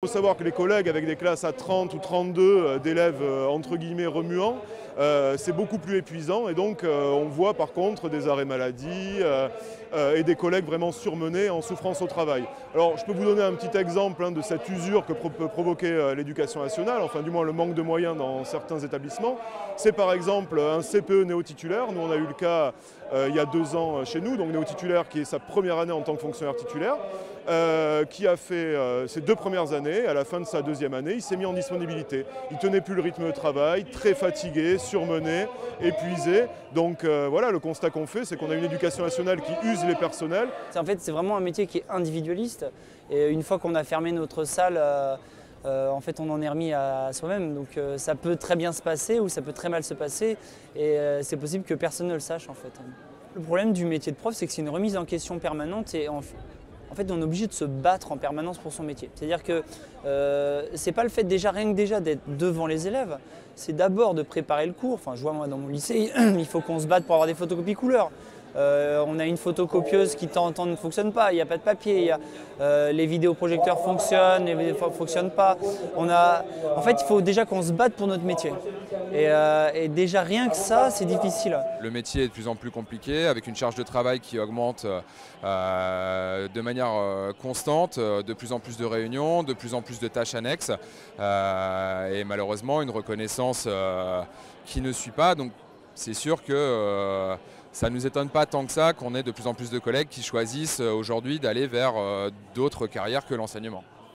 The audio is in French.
Il faut savoir que les collègues avec des classes à 30 ou 32 d'élèves entre guillemets remuants, c'est beaucoup plus épuisant et donc on voit par contre des arrêts maladie et des collègues vraiment surmenés en souffrance au travail. Alors je peux vous donner un petit exemple de cette usure que peut provoquer l'éducation nationale, enfin du moins le manque de moyens dans certains établissements. C'est par exemple un CPE néo-titulaire, nous on a eu le cas il y a 2 ans chez nous, donc néo-titulaire qui est sa première année en tant que fonctionnaire titulaire, qui a fait ses 2 premières années. À la fin de sa 2e année, il s'est mis en disponibilité. Il ne tenait plus le rythme de travail, très fatigué, surmené, épuisé. Donc voilà, le constat qu'on fait, c'est qu'on a une éducation nationale qui use les personnels. En fait, c'est vraiment un métier qui est individualiste. Et une fois qu'on a fermé notre salle, en fait, on en est remis à soi-même. Donc ça peut très bien se passer ou ça peut très mal se passer. Et c'est possible que personne ne le sache, en fait. Le problème du métier de prof, c'est que c'est une remise en question permanente. Et en fait, on est obligé de se battre en permanence pour son métier. C'est-à-dire que c'est pas le fait rien que d'être devant les élèves, c'est d'abord de préparer le cours. Enfin, je vois moi dans mon lycée, il faut qu'on se batte pour avoir des photocopies couleurs. On a une photocopieuse qui de temps en temps ne fonctionne pas, il n'y a pas de papier, les vidéoprojecteurs fonctionnent, les vidéos ne fonctionnent pas. En fait, il faut déjà qu'on se batte pour notre métier. Et déjà rien que ça, c'est difficile. Le métier est de plus en plus compliqué, avec une charge de travail qui augmente de manière constante, de plus en plus de réunions, de plus en plus de tâches annexes, et malheureusement une reconnaissance qui ne suit pas. Donc c'est sûr que ça ne nous étonne pas tant que ça qu'on ait de plus en plus de collègues qui choisissent aujourd'hui d'aller vers d'autres carrières que l'enseignement.